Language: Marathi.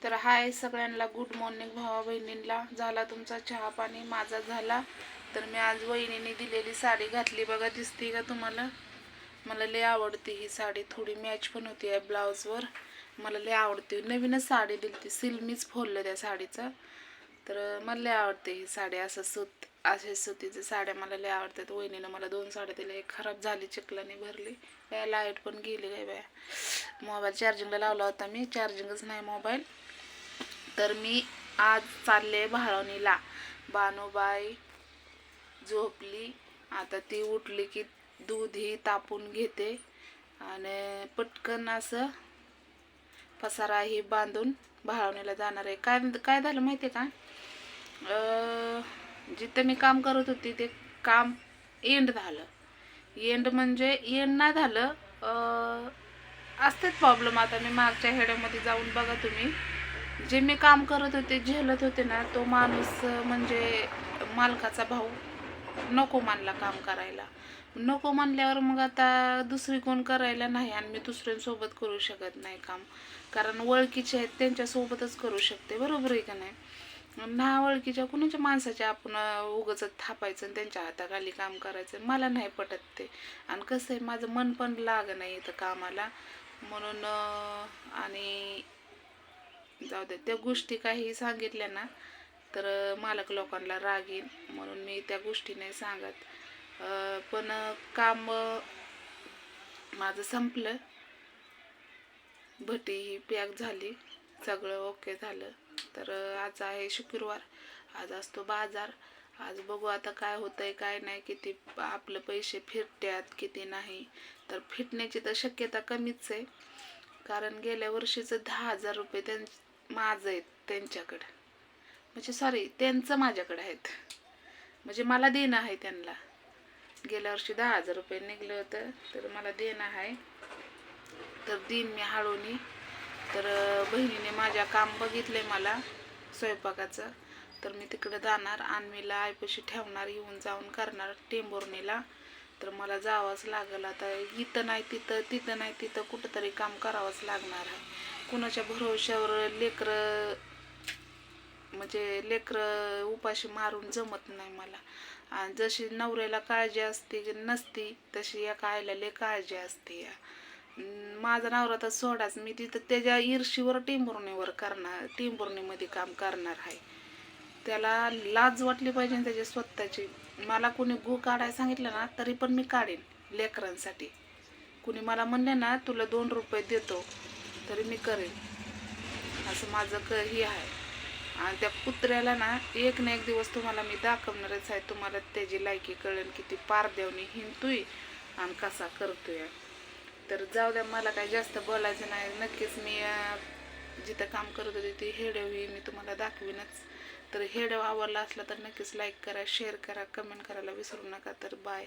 तर हाय सगळ्यांना, गुड मॉर्निंग भावा बहिणींना. झाला तुमचा चहा पाणी? माझा झाला. तर मी आज वहिनीने दिलेली साडी घातली बघा, दिसते का तुम्हाला? मला लय आवडते ही साडी, थोडी मॅच पण होती आहे ब्लाऊजवर. मला लय आवडते. नवीनच साडी दिली ती, सिल मीच फोडलं त्या साडीचं. तर मला लय आवडते ही साडी. असं सूत, असे सुतीच्या साड्या मला लय आवडतात. वहिनीनं मला 2 साड्या दिल्या, एक खराब झाली, चिखलाने भरली. काय लाईट पण गेली काय बाया. मोबाईल चार्जिंगला लावला होता मी, चार्जिंगच नाही मोबाईल. तर मी आज चालले भाळवणीला. बानूबाई झोपली, आता ती उठली की दूध ही तापून घेते आणि पटकन असं पसारा ही बांधून भाळवणीला जाणार आहे. काय काय झालं माहिती आहे का? जिथं मी काम करत होती ते काम एंड झालं. एंड म्हणजे एंड नाही झालं, असतेच प्रॉब्लेम. आता मी मागच्या हेड्यामध्ये जाऊन बघा तुम्ही, जे मी काम करत होते, झेलत होते ना, तो माणूस म्हणजे मालकाचा भाऊ नको मानला काम करायला. नको मानल्यावर मग आता दुसरी कोण करायला नाही, आणि मी दुसऱ्यांसोबत करू शकत नाही काम, कारण ओळखीचे आहेत त्यांच्यासोबतच करू शकते. बरोबर आहे का नाही? ना ओळखीच्या कुणाच्या माणसाच्या आपण उगाच थापायचं आणि त्यांच्या हाताखाली काम करायचं, मला नाही पटत ते. आणि कसं आहे, माझं मन पण लाग नाही इथं कामाला, म्हणून आणि जाऊ दे. त्या गोष्टी काही सांगितल्या ना तर मालक लोकांना राग येईल, म्हणून मी त्या गोष्टी नाही सांगत. पण काम माझं संपलं. भटी ही पॅक झाली, सगळं ओके झालं. तर आज आहे शुक्रवार, आज असतो बाजार. आज बघू आता काय होतंय काय नाही, किती आपलं पैसे फिरत्यात किती नाही. तर फिटण्याची तर शक्यता कमीच आहे, कारण गेल्या वर्षीचं 10,000 रुपये माझं आहेत त्यांच्याकडं, म्हणजे सॉरी त्यांचं माझ्याकडे आहेत, म्हणजे मला देणं आहे त्यांना. गेल्या वर्षी 10,000 रुपये निघलं होतं, तर मला देणं आहे. तर दिन मी हळूनी. तर बहिणीने माझ्या काम बघितलंय मला स्वयंपाकाचं, तर मी तिकडं जाणार, आणवीला आईपाशी ठेवणार, येऊन जाऊन करणार टेंभुर्णीला. तर मला जावंच लागेल आता. इथं नाही तिथं, तिथं नाही तिथं, कुठंतरी काम करावंच लागणार आहे. कुणाच्या भरोश्यावर लेकरं, म्हणजे लेकरं उपाशी मारून जमत नाही मला. आणि जशी नवऱ्याला काळजी असते नसती, तशी या आईला लय काळजी असते. माझा नवरा तर सोडाच, मी तिथं त्याच्या ईर्षीवर टेंभुर्णीमध्ये काम करणार आहे. त्याला लाज वाटली पाहिजे त्याची स्वतःची. मला कोणी गू काढायला सांगितलं ना तरी पण मी काढेन लेकरांसाठी. कुणी मला म्हणले ना तुला 2 रुपये देतो तरी मी करेन, असं माझं हे आहे. आणि त्या कुत्र्याला ना एक ना एक दिवस तुम्हाला मी दाखवणारच आहे. तुम्हाला त्याची लायकी कळेल, किती पारदेवनी हिंडतोय आणि कसा करतोय. तर जाऊ द्या, मला काही जास्त बोलायचं नाही. नक्कीच मी जिथं काम करत होते ती हेडव ही मी तुम्हाला दाखवीनच. तर हेडव आवडला असला तर नक्कीच लाईक करा, शेअर करा, कमेंट करायला विसरू नका. तर बाय.